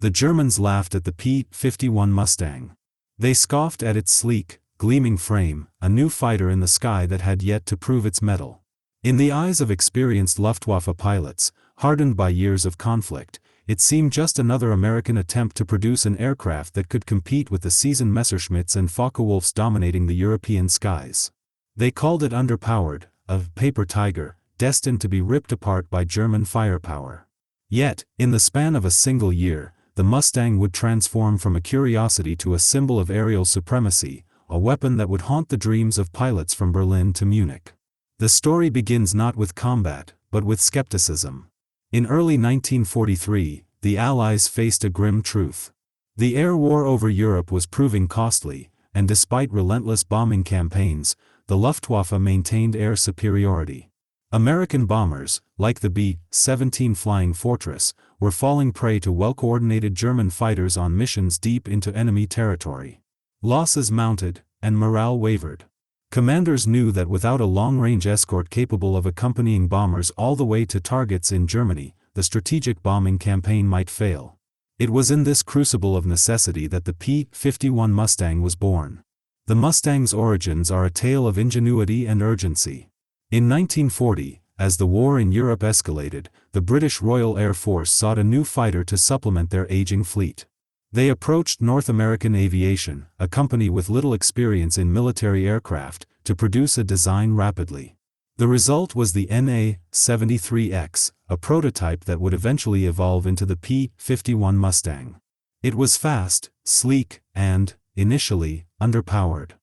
The Germans laughed at the P-51 Mustang. They scoffed at its sleek, gleaming frame, a new fighter in the sky that had yet to prove its mettle. In the eyes of experienced Luftwaffe pilots, hardened by years of conflict, it seemed just another American attempt to produce an aircraft that could compete with the seasoned Messerschmitts and Focke-Wulfs dominating the European skies. They called it underpowered, a paper tiger, destined to be ripped apart by German firepower. Yet, in the span of a single year, the Mustang would transform from a curiosity to a symbol of aerial supremacy, a weapon that would haunt the dreams of pilots from Berlin to Munich. The story begins not with combat, but with skepticism. In early 1943, the Allies faced a grim truth. The air war over Europe was proving costly, and despite relentless bombing campaigns, the Luftwaffe maintained air superiority. American bombers, like the B-17 Flying Fortress, were falling prey to well-coordinated German fighters on missions deep into enemy territory. Losses mounted, and morale wavered. Commanders knew that without a long-range escort capable of accompanying bombers all the way to targets in Germany, the strategic bombing campaign might fail. It was in this crucible of necessity that the P-51 Mustang was born. The Mustang's origins are a tale of ingenuity and urgency. In 1940, as the war in Europe escalated, the British Royal Air Force sought a new fighter to supplement their aging fleet. They approached North American Aviation, a company with little experience in military aircraft, to produce a design rapidly. The result was the NA-73X, a prototype that would eventually evolve into the P-51 Mustang. It was fast, sleek, and, initially, underpowered.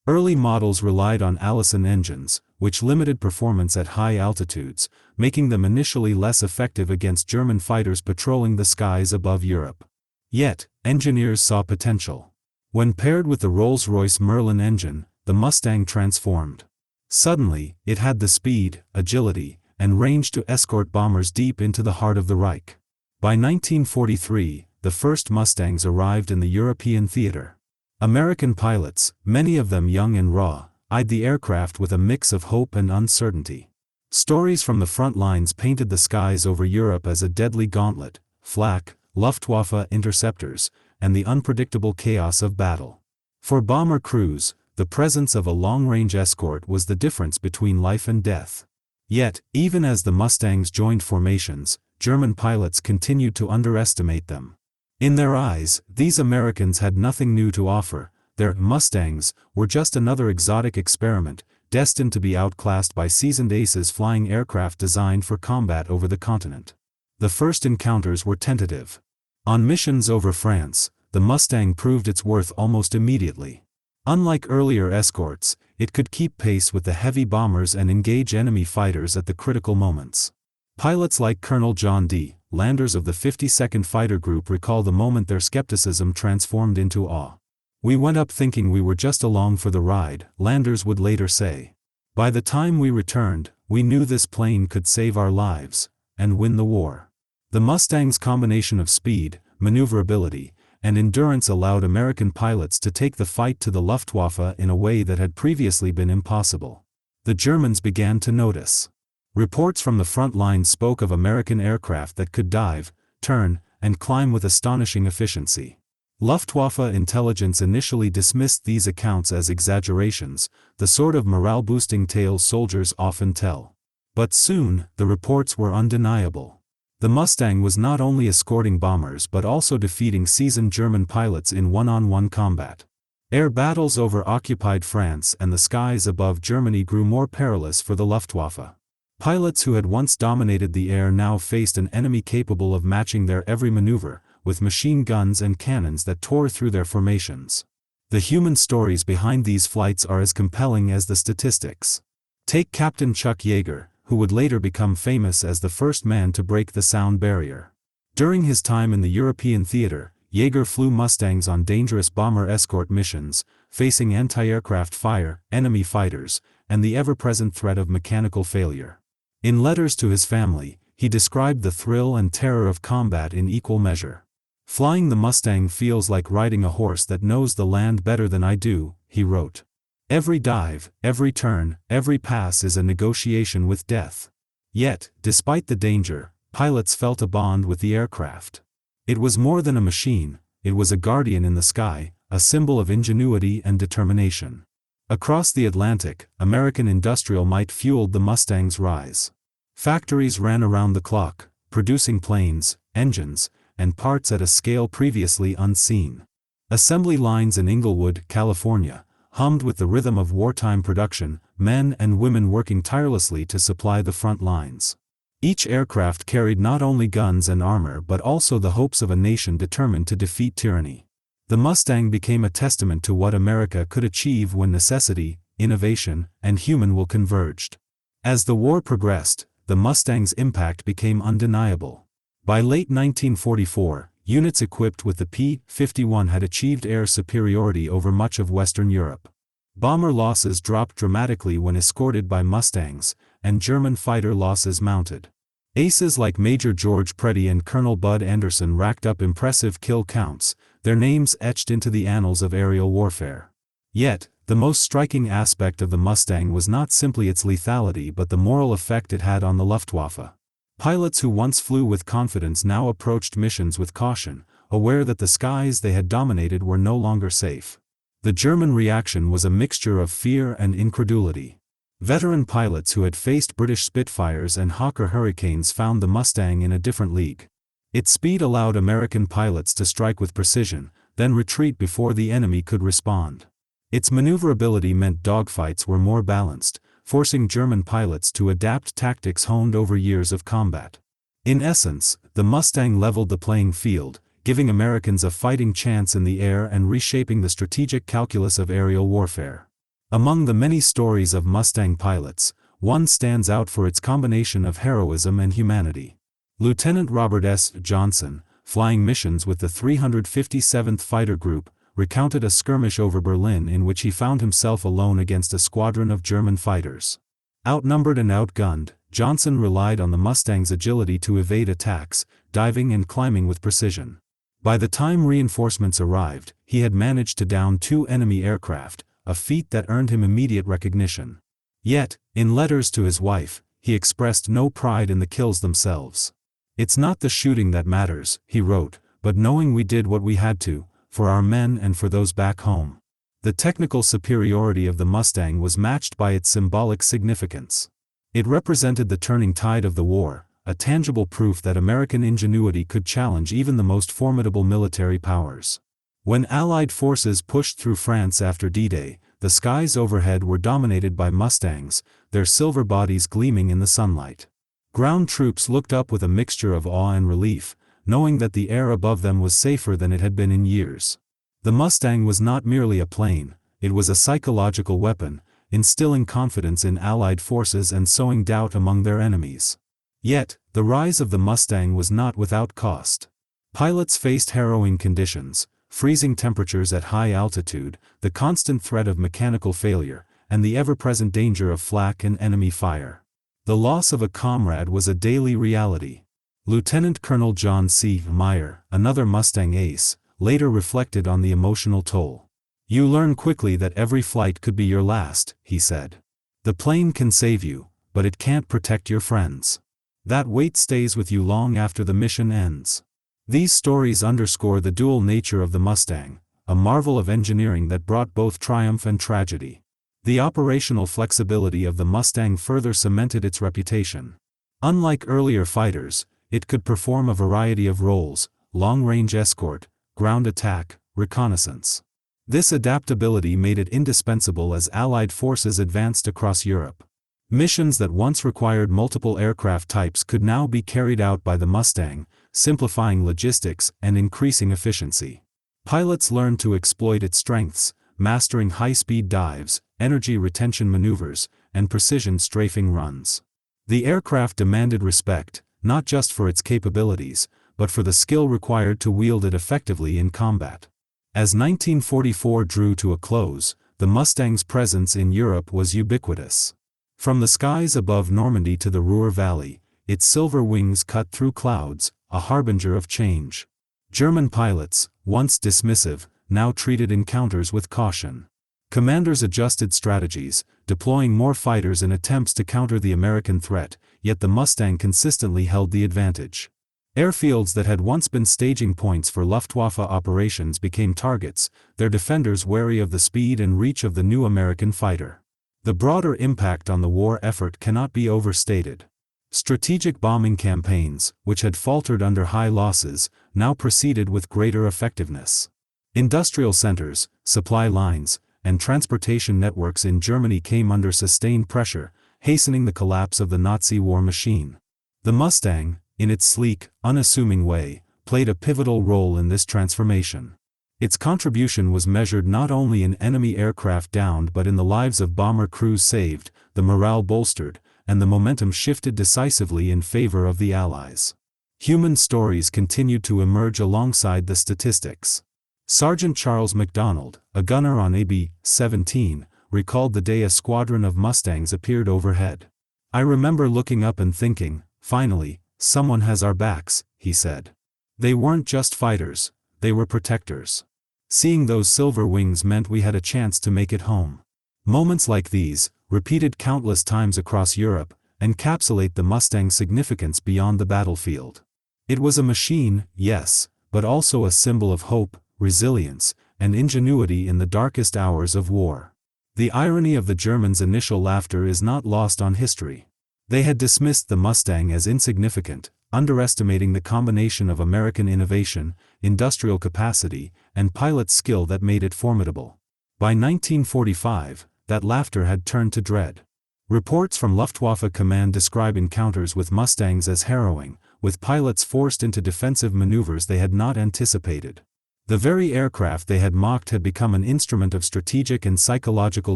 Early models relied on Allison engines, which limited performance at high altitudes, making them initially less effective against German fighters patrolling the skies above Europe. Yet, engineers saw potential. When paired with the Rolls-Royce Merlin engine, the Mustang transformed. Suddenly, it had the speed, agility, and range to escort bombers deep into the heart of the Reich. By 1943, the first Mustangs arrived in the European theater. American pilots, many of them young and raw, eyed the aircraft with a mix of hope and uncertainty. Stories from the front lines painted the skies over Europe as a deadly gauntlet, flak, Luftwaffe interceptors, and the unpredictable chaos of battle. For bomber crews, the presence of a long-range escort was the difference between life and death. Yet, even as the Mustangs joined formations, German pilots continued to underestimate them. In their eyes, these Americans had nothing new to offer. Their Mustangs were just another exotic experiment, destined to be outclassed by seasoned aces flying aircraft designed for combat over the continent. The first encounters were tentative. On missions over France, the Mustang proved its worth almost immediately. Unlike earlier escorts, it could keep pace with the heavy bombers and engage enemy fighters at the critical moments. Pilots like Colonel John D. Landers of the 52nd Fighter Group recall the moment their skepticism transformed into awe. "We went up thinking we were just along for the ride," Landers would later say. "By the time we returned, we knew this plane could save our lives and win the war." The Mustang's combination of speed, maneuverability, and endurance allowed American pilots to take the fight to the Luftwaffe in a way that had previously been impossible. The Germans began to notice. Reports from the front lines spoke of American aircraft that could dive, turn, and climb with astonishing efficiency. Luftwaffe intelligence initially dismissed these accounts as exaggerations, the sort of morale-boosting tales soldiers often tell. But soon, the reports were undeniable. The Mustang was not only escorting bombers but also defeating seasoned German pilots in one-on-one combat. Air battles over occupied France and the skies above Germany grew more perilous for the Luftwaffe. Pilots who had once dominated the air now faced an enemy capable of matching their every maneuver, with machine guns and cannons that tore through their formations. The human stories behind these flights are as compelling as the statistics. Take Captain Chuck Yeager, who would later become famous as the first man to break the sound barrier. During his time in the European theater, Yeager flew Mustangs on dangerous bomber escort missions, facing anti-aircraft fire, enemy fighters, and the ever-present threat of mechanical failure. In letters to his family, he described the thrill and terror of combat in equal measure. "Flying the Mustang feels like riding a horse that knows the land better than I do," he wrote. "Every dive, every turn, every pass is a negotiation with death." Yet, despite the danger, pilots felt a bond with the aircraft. It was more than a machine, it was a guardian in the sky, a symbol of ingenuity and determination. Across the Atlantic, American industrial might fueled the Mustang's rise. Factories ran around the clock, producing planes, engines, and parts at a scale previously unseen. Assembly lines in Inglewood, California, hummed with the rhythm of wartime production, men and women working tirelessly to supply the front lines. Each aircraft carried not only guns and armor but also the hopes of a nation determined to defeat tyranny. The Mustang became a testament to what America could achieve when necessity, innovation, and human will converged. As the war progressed, the Mustang's impact became undeniable. By late 1944, units equipped with the P-51 had achieved air superiority over much of Western Europe. Bomber losses dropped dramatically when escorted by Mustangs, and German fighter losses mounted. Aces like Major George Preddy and Colonel Bud Anderson racked up impressive kill counts, their names etched into the annals of aerial warfare. Yet, the most striking aspect of the Mustang was not simply its lethality but the moral effect it had on the Luftwaffe. Pilots who once flew with confidence now approached missions with caution, aware that the skies they had dominated were no longer safe. The German reaction was a mixture of fear and incredulity. Veteran pilots who had faced British Spitfires and Hawker Hurricanes found the Mustang in a different league. Its speed allowed American pilots to strike with precision, then retreat before the enemy could respond. Its maneuverability meant dogfights were more balanced, forcing German pilots to adapt tactics honed over years of combat. In essence, the Mustang leveled the playing field, giving Americans a fighting chance in the air and reshaping the strategic calculus of aerial warfare. Among the many stories of Mustang pilots, one stands out for its combination of heroism and humanity. Lieutenant Robert S. Johnson, flying missions with the 357th Fighter Group, recounted a skirmish over Berlin in which he found himself alone against a squadron of German fighters. Outnumbered and outgunned, Johnson relied on the Mustang's agility to evade attacks, diving and climbing with precision. By the time reinforcements arrived, he had managed to down 2 enemy aircraft, a feat that earned him immediate recognition. Yet, in letters to his wife, he expressed no pride in the kills themselves. "It's not the shooting that matters," he wrote, "but knowing we did what we had to, for our men and for those back home." The technical superiority of the Mustang was matched by its symbolic significance. It represented the turning tide of the war, a tangible proof that American ingenuity could challenge even the most formidable military powers. When Allied forces pushed through France after D-Day, the skies overhead were dominated by Mustangs, their silver bodies gleaming in the sunlight. Ground troops looked up with a mixture of awe and relief, knowing that the air above them was safer than it had been in years. The Mustang was not merely a plane, it was a psychological weapon, instilling confidence in Allied forces and sowing doubt among their enemies. Yet, the rise of the Mustang was not without cost. Pilots faced harrowing conditions, freezing temperatures at high altitude, the constant threat of mechanical failure, and the ever-present danger of flak and enemy fire. The loss of a comrade was a daily reality. Lieutenant Colonel John C. Meyer, another Mustang ace, later reflected on the emotional toll. "You learn quickly that every flight could be your last," he said. "The plane can save you, but it can't protect your friends. That weight stays with you long after the mission ends." These stories underscore the dual nature of the Mustang, a marvel of engineering that brought both triumph and tragedy. The operational flexibility of the Mustang further cemented its reputation. Unlike earlier fighters, it could perform a variety of roles: long-range escort, ground attack, reconnaissance. This adaptability made it indispensable as Allied forces advanced across Europe. Missions that once required multiple aircraft types could now be carried out by the Mustang, simplifying logistics and increasing efficiency. Pilots learned to exploit its strengths, mastering high-speed dives, energy retention maneuvers, and precision strafing runs. The aircraft demanded respect, not just for its capabilities, but for the skill required to wield it effectively in combat. As 1944 drew to a close, the Mustang's presence in Europe was ubiquitous. From the skies above Normandy to the Ruhr Valley, its silver wings cut through clouds, a harbinger of change. German pilots, once dismissive, now treated encounters with caution. Commanders adjusted strategies, deploying more fighters in attempts to counter the American threat, yet the Mustang consistently held the advantage. Airfields that had once been staging points for Luftwaffe operations became targets, their defenders wary of the speed and reach of the new American fighter. The broader impact on the war effort cannot be overstated. Strategic bombing campaigns, which had faltered under high losses, now proceeded with greater effectiveness. Industrial centers, supply lines, and transportation networks in Germany came under sustained pressure, hastening the collapse of the Nazi war machine. The Mustang, in its sleek, unassuming way, played a pivotal role in this transformation. Its contribution was measured not only in enemy aircraft downed but in the lives of bomber crews saved, the morale bolstered, and the momentum shifted decisively in favor of the Allies. Human stories continued to emerge alongside the statistics. Sergeant Charles MacDonald, a gunner on AB-17, recalled the day a squadron of Mustangs appeared overhead. "I remember looking up and thinking, finally, someone has our backs," he said. "They weren't just fighters, they were protectors. Seeing those silver wings meant we had a chance to make it home." Moments like these, repeated countless times across Europe, encapsulate the Mustang's significance beyond the battlefield. It was a machine, yes, but also a symbol of hope, resilience, and ingenuity in the darkest hours of war. The irony of the Germans' initial laughter is not lost on history. They had dismissed the Mustang as insignificant, underestimating the combination of American innovation, industrial capacity, and pilot skill that made it formidable. By 1945, that laughter had turned to dread. Reports from Luftwaffe command describe encounters with Mustangs as harrowing, with pilots forced into defensive maneuvers they had not anticipated. The very aircraft they had mocked had become an instrument of strategic and psychological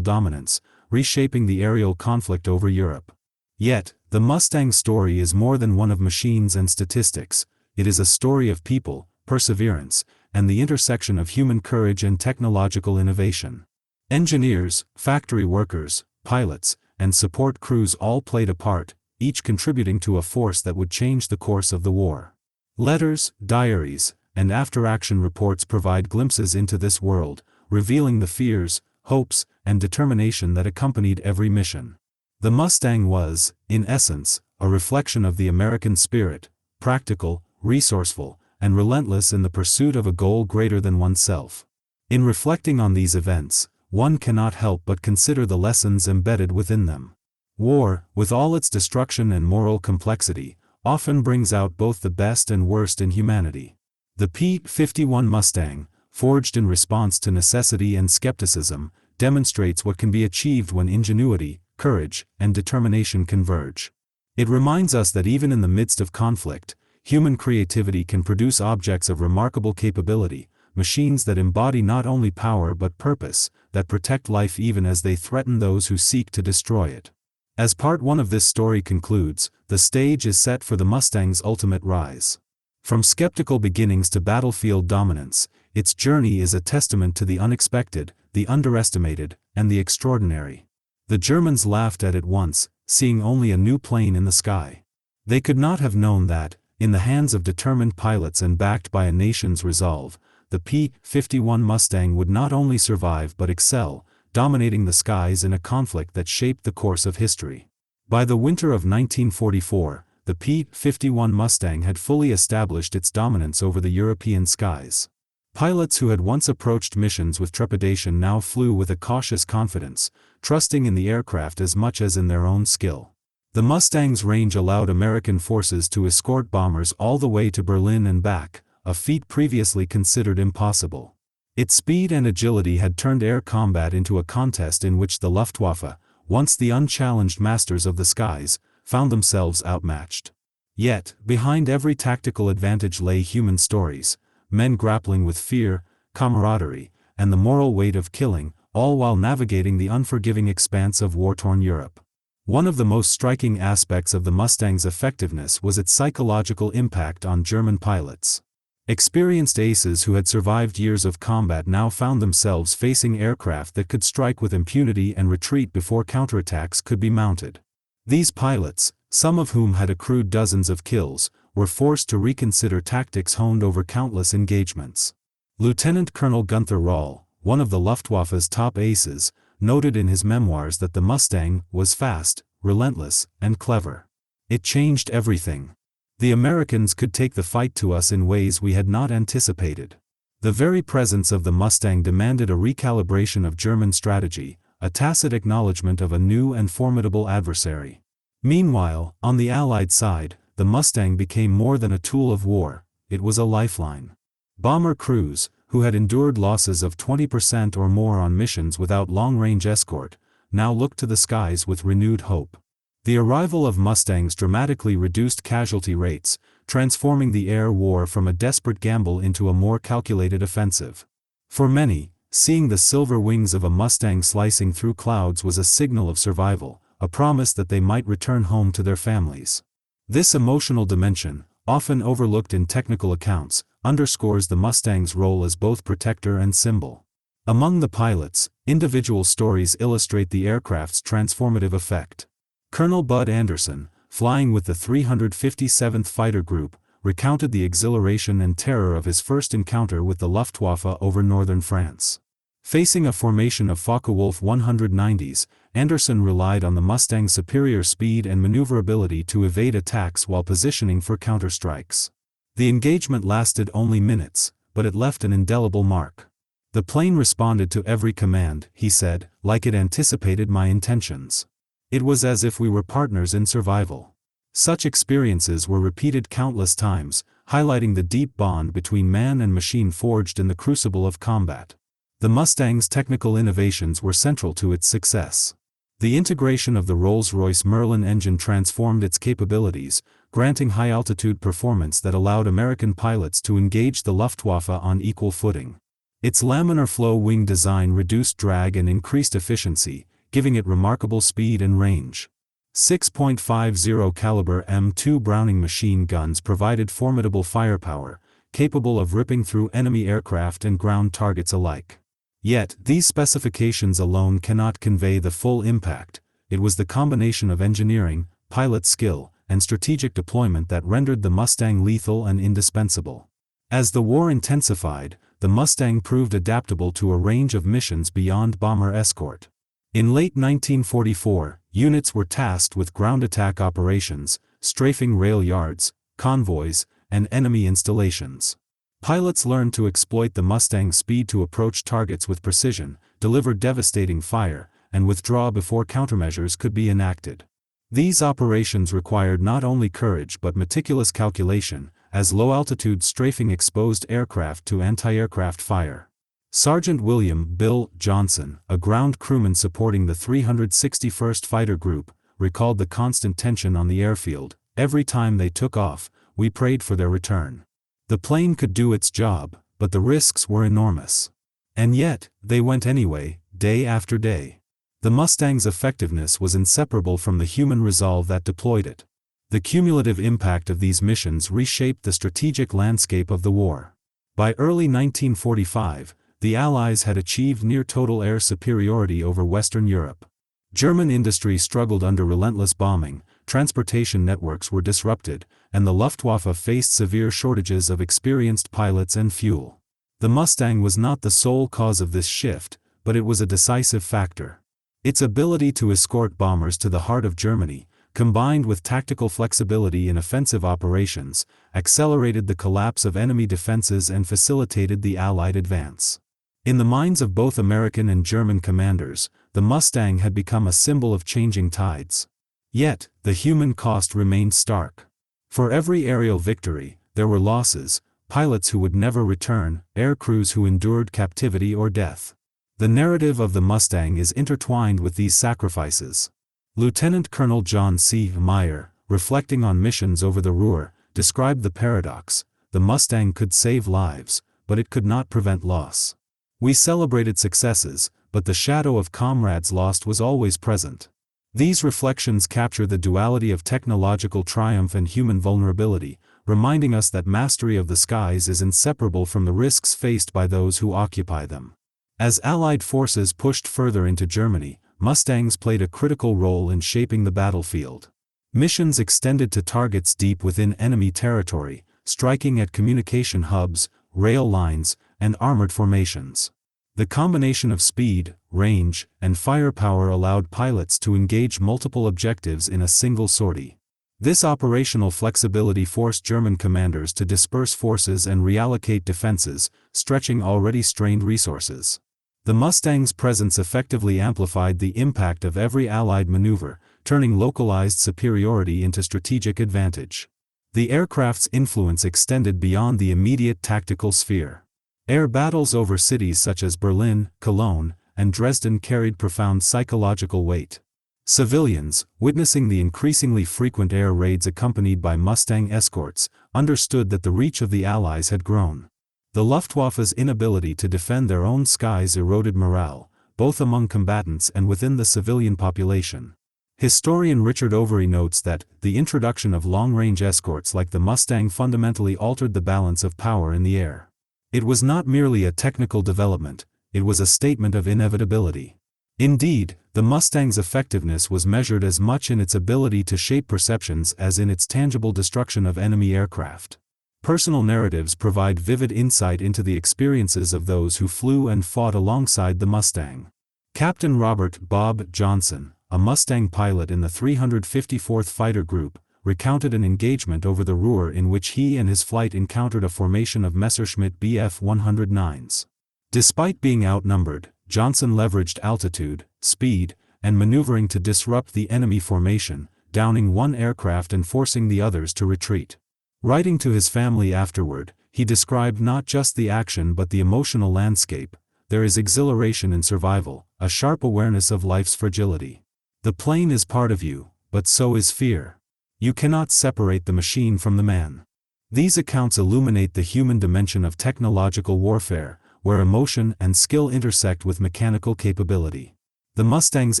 dominance, reshaping the aerial conflict over Europe. Yet, the Mustang story is more than one of machines and statistics. It is a story of people, perseverance, and the intersection of human courage and technological innovation. Engineers, factory workers, pilots, and support crews all played a part, each contributing to a force that would change the course of the war. Letters, diaries, and after-action reports provide glimpses into this world, revealing the fears, hopes, and determination that accompanied every mission. The Mustang was, in essence, a reflection of the American spirit, practical, resourceful, and relentless in the pursuit of a goal greater than oneself. In reflecting on these events, one cannot help but consider the lessons embedded within them. War, with all its destruction and moral complexity, often brings out both the best and worst in humanity. The P-51 Mustang, forged in response to necessity and skepticism, demonstrates what can be achieved when ingenuity, courage, and determination converge. It reminds us that even in the midst of conflict, human creativity can produce objects of remarkable capability, machines that embody not only power but purpose, that protect life even as they threaten those who seek to destroy it. As part 1 of this story concludes, the stage is set for the Mustang's ultimate rise. From skeptical beginnings to battlefield dominance, its journey is a testament to the unexpected, the underestimated, and the extraordinary. The Germans laughed at it once, seeing only a new plane in the sky. They could not have known that, in the hands of determined pilots and backed by a nation's resolve, the P-51 Mustang would not only survive but excel, dominating the skies in a conflict that shaped the course of history. By the winter of 1944, the P-51 Mustang had fully established its dominance over the European skies. Pilots who had once approached missions with trepidation now flew with a cautious confidence, trusting in the aircraft as much as in their own skill. The Mustang's range allowed American forces to escort bombers all the way to Berlin and back, a feat previously considered impossible. Its speed and agility had turned air combat into a contest in which the Luftwaffe, once the unchallenged masters of the skies, found themselves outmatched. Yet, behind every tactical advantage lay human stories, men grappling with fear, camaraderie, and the moral weight of killing, all while navigating the unforgiving expanse of war-torn Europe. One of the most striking aspects of the Mustang's effectiveness was its psychological impact on German pilots. Experienced aces who had survived years of combat now found themselves facing aircraft that could strike with impunity and retreat before counterattacks could be mounted. These pilots, some of whom had accrued dozens of kills, were forced to reconsider tactics honed over countless engagements. Lieutenant Colonel Gunther Rall, one of the Luftwaffe's top aces, noted in his memoirs that the Mustang was fast, relentless, and clever. It changed everything. The Americans could take the fight to us in ways we had not anticipated. The very presence of the Mustang demanded a recalibration of German strategy, a tacit acknowledgement of a new and formidable adversary. Meanwhile, on the Allied side, the Mustang became more than a tool of war, it was a lifeline. Bomber crews, who had endured losses of 20% or more on missions without long-range escort, now looked to the skies with renewed hope. The arrival of Mustangs dramatically reduced casualty rates, transforming the air war from a desperate gamble into a more calculated offensive. For many, seeing the silver wings of a Mustang slicing through clouds was a signal of survival, a promise that they might return home to their families. This emotional dimension, often overlooked in technical accounts, underscores the Mustang's role as both protector and symbol. Among the pilots, individual stories illustrate the aircraft's transformative effect. Colonel Bud Anderson, flying with the 357th Fighter Group, recounted the exhilaration and terror of his first encounter with the Luftwaffe over northern France. Facing a formation of Focke-Wulf 190s, Anderson relied on the Mustang's superior speed and maneuverability to evade attacks while positioning for counterstrikes. The engagement lasted only minutes, but it left an indelible mark. The plane responded to every command, he said, like it anticipated my intentions. It was as if we were partners in survival. Such experiences were repeated countless times, highlighting the deep bond between man and machine forged in the crucible of combat. The Mustang's technical innovations were central to its success. The integration of the Rolls-Royce Merlin engine transformed its capabilities, granting high-altitude performance that allowed American pilots to engage the Luftwaffe on equal footing. Its laminar flow wing design reduced drag and increased efficiency, giving it remarkable speed and range. 6.50 caliber M2 Browning machine guns provided formidable firepower, capable of ripping through enemy aircraft and ground targets alike. Yet, these specifications alone cannot convey the full impact. It was the combination of engineering, pilot skill, and strategic deployment that rendered the Mustang lethal and indispensable. As the war intensified, the Mustang proved adaptable to a range of missions beyond bomber escort. In late 1944, units were tasked with ground attack operations, strafing rail yards, convoys, and enemy installations. Pilots learned to exploit the Mustang's speed to approach targets with precision, deliver devastating fire, and withdraw before countermeasures could be enacted. These operations required not only courage but meticulous calculation, as low-altitude strafing exposed aircraft to anti-aircraft fire. Sergeant William "Bill" Johnson, a ground crewman supporting the 361st Fighter Group, recalled the constant tension on the airfield. Every time they took off, we prayed for their return. The plane could do its job, but the risks were enormous. And yet, they went anyway, day after day. The Mustang's effectiveness was inseparable from the human resolve that deployed it. The cumulative impact of these missions reshaped the strategic landscape of the war. By early 1945, the Allies had achieved near-total air superiority over Western Europe. German industry struggled under relentless bombing, transportation networks were disrupted, and the Luftwaffe faced severe shortages of experienced pilots and fuel. The Mustang was not the sole cause of this shift, but it was a decisive factor. Its ability to escort bombers to the heart of Germany, combined with tactical flexibility in offensive operations, accelerated the collapse of enemy defenses and facilitated the Allied advance. In the minds of both American and German commanders, the Mustang had become a symbol of changing tides. Yet, the human cost remained stark. For every aerial victory, there were losses: pilots who would never return, air crews who endured captivity or death. The narrative of the Mustang is intertwined with these sacrifices. Lieutenant Colonel John C. Meyer, reflecting on missions over the Ruhr, described the paradox: the Mustang could save lives, but it could not prevent loss. We celebrated successes, but the shadow of comrades lost was always present. These reflections capture the duality of technological triumph and human vulnerability, reminding us that mastery of the skies is inseparable from the risks faced by those who occupy them. As Allied forces pushed further into Germany, Mustangs played a critical role in shaping the battlefield. Missions extended to targets deep within enemy territory, striking at communication hubs, rail lines, and armored formations. The combination of speed, range, and firepower allowed pilots to engage multiple objectives in a single sortie. This operational flexibility forced German commanders to disperse forces and reallocate defenses, stretching already strained resources. The Mustang's presence effectively amplified the impact of every Allied maneuver, turning localized superiority into strategic advantage. The aircraft's influence extended beyond the immediate tactical sphere. Air battles over cities such as Berlin, Cologne, and Dresden carried profound psychological weight. Civilians, witnessing the increasingly frequent air raids accompanied by Mustang escorts, understood that the reach of the Allies had grown. The Luftwaffe's inability to defend their own skies eroded morale, both among combatants and within the civilian population. Historian Richard Overy notes that the introduction of long-range escorts like the Mustang fundamentally altered the balance of power in the air. It was not merely a technical development, it was a statement of inevitability. Indeed, the Mustang's effectiveness was measured as much in its ability to shape perceptions as in its tangible destruction of enemy aircraft. Personal narratives provide vivid insight into the experiences of those who flew and fought alongside the Mustang. Captain Robert "Bob" Johnson, a Mustang pilot in the 354th Fighter Group, recounted an engagement over the Ruhr in which he and his flight encountered a formation of Messerschmitt Bf-109s. Despite being outnumbered, Johnson leveraged altitude, speed, and maneuvering to disrupt the enemy formation, downing one aircraft and forcing the others to retreat. Writing to his family afterward, he described not just the action but the emotional landscape. There is exhilaration in survival, a sharp awareness of life's fragility. The plane is part of you, but so is fear. You cannot separate the machine from the man. These accounts illuminate the human dimension of technological warfare, where emotion and skill intersect with mechanical capability. The Mustang's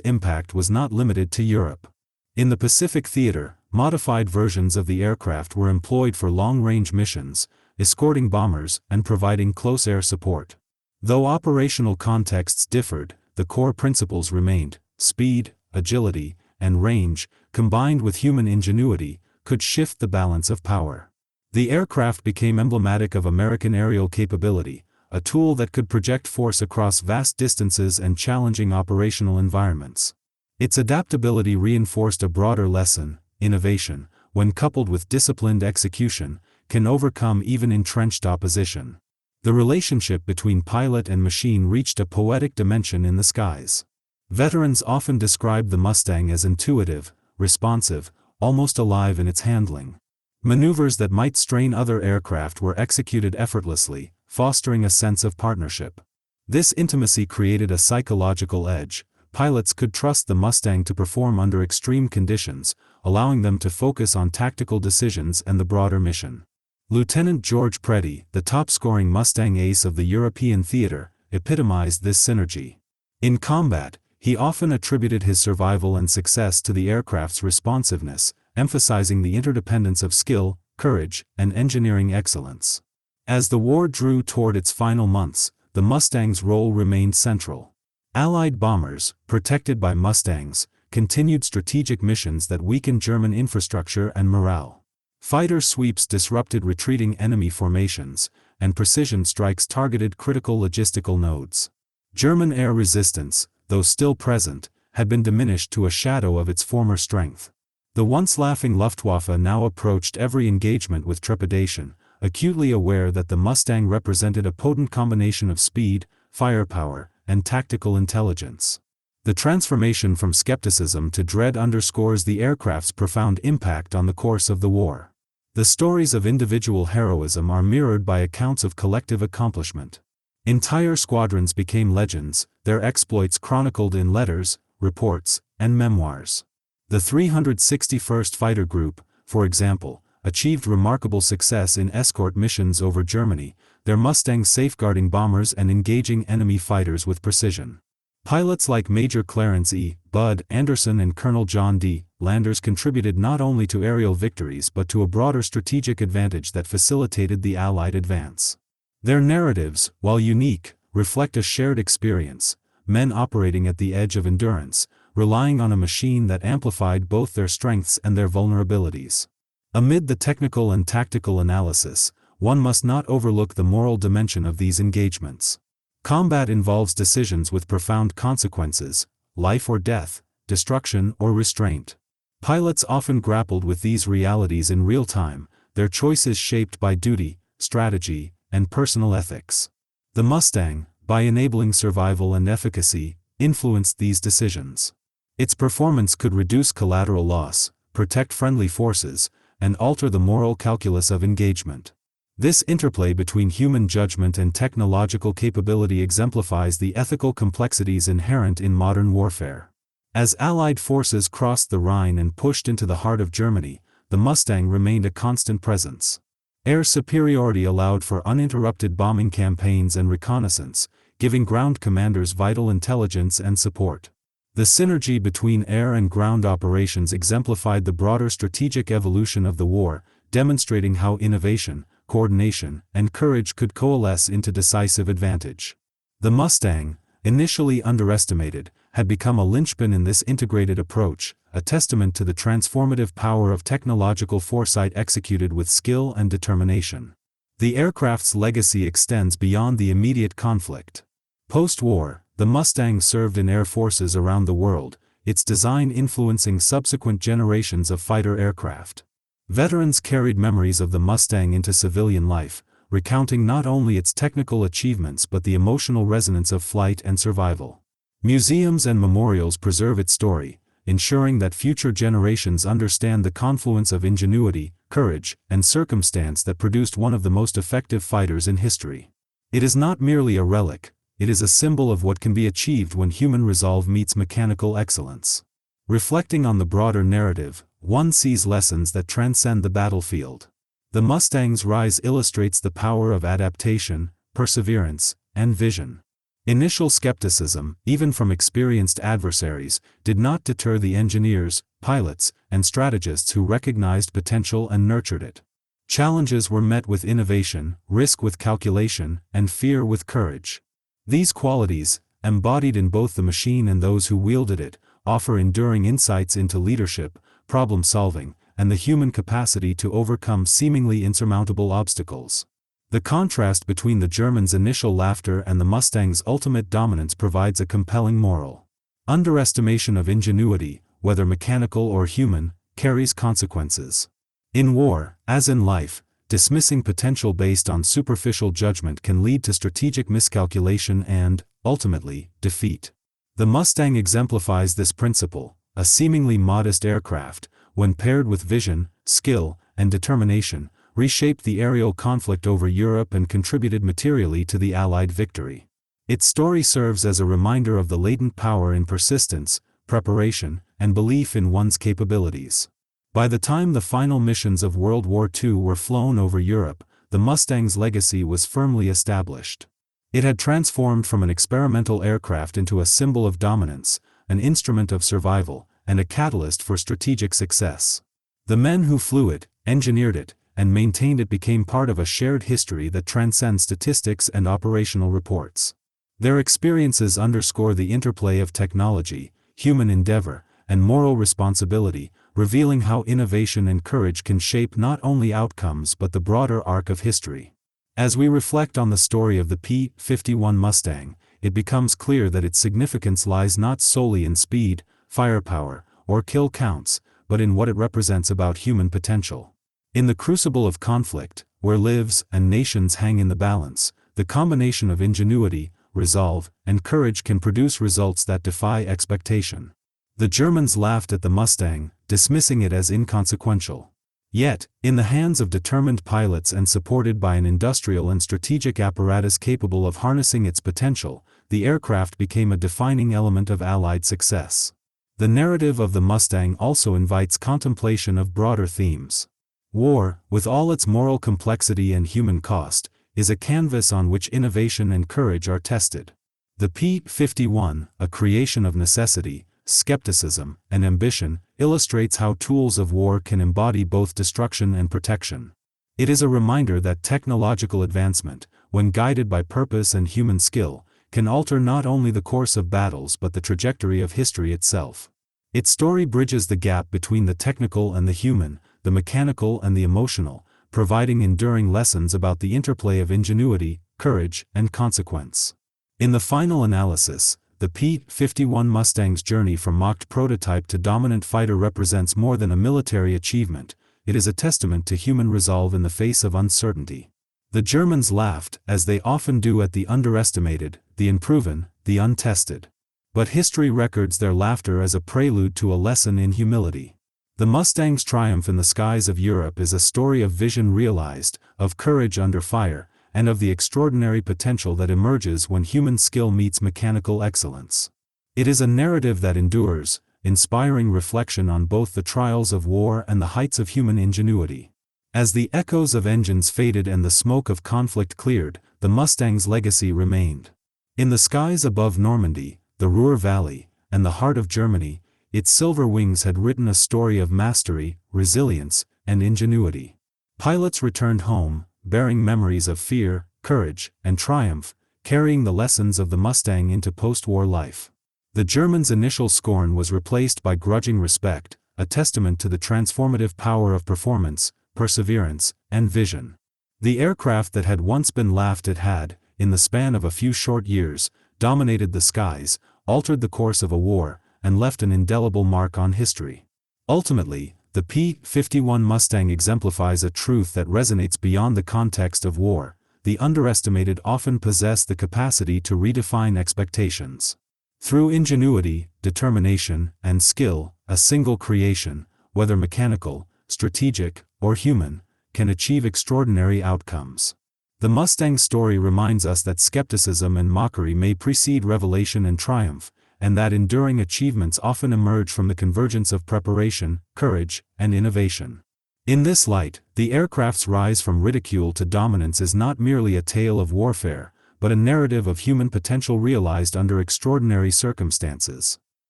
impact was not limited to Europe. In the Pacific theater, modified versions of the aircraft were employed for long-range missions, escorting bombers and providing close air support. Though operational contexts differed, the core principles remained: speed, agility, and range, combined with human ingenuity, could shift the balance of power. The aircraft became emblematic of American aerial capability, a tool that could project force across vast distances and challenging operational environments. Its adaptability reinforced a broader lesson: innovation, when coupled with disciplined execution, can overcome even entrenched opposition. The relationship between pilot and machine reached a poetic dimension in the skies. Veterans often describe the Mustang as intuitive, responsive, almost alive in its handling. Maneuvers that might strain other aircraft were executed effortlessly, fostering a sense of partnership. This intimacy created a psychological edge. Pilots could trust the Mustang to perform under extreme conditions, allowing them to focus on tactical decisions and the broader mission. Lieutenant George Preddy, the top-scoring Mustang ace of the European theater, epitomized this synergy. In combat, he often attributed his survival and success to the aircraft's responsiveness, emphasizing the interdependence of skill, courage, and engineering excellence. As the war drew toward its final months, the Mustang's role remained central. Allied bombers, protected by Mustangs, continued strategic missions that weakened German infrastructure and morale. Fighter sweeps disrupted retreating enemy formations, and precision strikes targeted critical logistical nodes. German air resistance, though still present, had been diminished to a shadow of its former strength. The once laughing Luftwaffe now approached every engagement with trepidation, acutely aware that the Mustang represented a potent combination of speed, firepower, and tactical intelligence. The transformation from skepticism to dread underscores the aircraft's profound impact on the course of the war. The stories of individual heroism are mirrored by accounts of collective accomplishment. Entire squadrons became legends, their exploits chronicled in letters, reports, and memoirs. The 361st Fighter Group, for example, achieved remarkable success in escort missions over Germany, their Mustangs safeguarding bombers and engaging enemy fighters with precision. Pilots like Major Clarence E. Bud Anderson and Colonel John D. Landers contributed not only to aerial victories but to a broader strategic advantage that facilitated the Allied advance. Their narratives, while unique, reflect a shared experience: men operating at the edge of endurance, relying on a machine that amplified both their strengths and their vulnerabilities. Amid the technical and tactical analysis, one must not overlook the moral dimension of these engagements. Combat involves decisions with profound consequences: life or death, destruction or restraint. Pilots often grappled with these realities in real time, their choices shaped by duty, strategy, and personal ethics. The Mustang, by enabling survival and efficacy, influenced these decisions. Its performance could reduce collateral loss, protect friendly forces, and alter the moral calculus of engagement. This interplay between human judgment and technological capability exemplifies the ethical complexities inherent in modern warfare. As Allied forces crossed the Rhine and pushed into the heart of Germany, the Mustang remained a constant presence. Air superiority allowed for uninterrupted bombing campaigns and reconnaissance, giving ground commanders vital intelligence and support. The synergy between air and ground operations exemplified the broader strategic evolution of the war, demonstrating how innovation, coordination, and courage could coalesce into decisive advantage. The Mustang, initially underestimated, had become a linchpin in this integrated approach, a testament to the transformative power of technological foresight executed with skill and determination. The aircraft's legacy extends beyond the immediate conflict. Post-war, the Mustang served in air forces around the world, its design influencing subsequent generations of fighter aircraft. Veterans carried memories of the Mustang into civilian life, recounting not only its technical achievements but the emotional resonance of flight and survival. Museums and memorials preserve its story, ensuring that future generations understand the confluence of ingenuity, courage, and circumstance that produced one of the most effective fighters in history. It is not merely a relic, it is a symbol of what can be achieved when human resolve meets mechanical excellence. Reflecting on the broader narrative, one sees lessons that transcend the battlefield. The Mustang's rise illustrates the power of adaptation, perseverance, and vision. Initial skepticism, even from experienced adversaries, did not deter the engineers, pilots, and strategists who recognized potential and nurtured it. Challenges were met with innovation, risk with calculation, and fear with courage. These qualities, embodied in both the machine and those who wielded it, offer enduring insights into leadership, problem-solving, and the human capacity to overcome seemingly insurmountable obstacles. The contrast between the Germans' initial laughter and the Mustang's ultimate dominance provides a compelling moral. Underestimation of ingenuity, whether mechanical or human, carries consequences. In war, as in life, dismissing potential based on superficial judgment can lead to strategic miscalculation and, ultimately, defeat. The Mustang exemplifies this principle. A seemingly modest aircraft, when paired with vision, skill, and determination, reshaped the aerial conflict over Europe and contributed materially to the Allied victory. Its story serves as a reminder of the latent power in persistence, preparation, and belief in one's capabilities. By the time the final missions of World War II were flown over Europe, the Mustang's legacy was firmly established. It had transformed from an experimental aircraft into a symbol of dominance, an instrument of survival, and a catalyst for strategic success. The men who flew it, engineered it, and maintained it became part of a shared history that transcends statistics and operational reports. Their experiences underscore the interplay of technology, human endeavor, and moral responsibility, revealing how innovation and courage can shape not only outcomes but the broader arc of history. As we reflect on the story of the P-51 Mustang, it becomes clear that its significance lies not solely in speed, firepower, or kill counts, but in what it represents about human potential. In the crucible of conflict, where lives and nations hang in the balance, the combination of ingenuity, resolve, and courage can produce results that defy expectation. The Germans laughed at the Mustang, dismissing it as inconsequential. Yet, in the hands of determined pilots and supported by an industrial and strategic apparatus capable of harnessing its potential, the aircraft became a defining element of Allied success. The narrative of the Mustang also invites contemplation of broader themes. War, with all its moral complexity and human cost, is a canvas on which innovation and courage are tested. The P-51, a creation of necessity, skepticism, and ambition, illustrates how tools of war can embody both destruction and protection. It is a reminder that technological advancement, when guided by purpose and human skill, can alter not only the course of battles but the trajectory of history itself. Its story bridges the gap between the technical and the human, the mechanical and the emotional, providing enduring lessons about the interplay of ingenuity, courage, and consequence. In the final analysis, the P-51 Mustang's journey from mocked prototype to dominant fighter represents more than a military achievement, it is a testament to human resolve in the face of uncertainty. The Germans laughed, as they often do, at the underestimated, the unproven, the untested. But history records their laughter as a prelude to a lesson in humility. The Mustang's triumph in the skies of Europe is a story of vision realized, of courage under fire, and of the extraordinary potential that emerges when human skill meets mechanical excellence. It is a narrative that endures, inspiring reflection on both the trials of war and the heights of human ingenuity. As the echoes of engines faded and the smoke of conflict cleared, the Mustang's legacy remained. In the skies above Normandy, the Ruhr Valley, and the heart of Germany, its silver wings had written a story of mastery, resilience, and ingenuity. Pilots returned home, bearing memories of fear, courage, and triumph, carrying the lessons of the Mustang into post-war life. The Germans' initial scorn was replaced by grudging respect, a testament to the transformative power of performance, perseverance, and vision. The aircraft that had once been laughed at had, in the span of a few short years, dominated the skies, altered the course of a war, and left an indelible mark on history. Ultimately, the P-51 Mustang exemplifies a truth that resonates beyond the context of war: the underestimated often possess the capacity to redefine expectations. Through ingenuity, determination, and skill, a single creation, whether mechanical, strategic, or human, can achieve extraordinary outcomes. The Mustang story reminds us that skepticism and mockery may precede revelation and triumph, and that enduring achievements often emerge from the convergence of preparation, courage, and innovation. In this light, the aircraft's rise from ridicule to dominance is not merely a tale of warfare, but a narrative of human potential realized under extraordinary circumstances.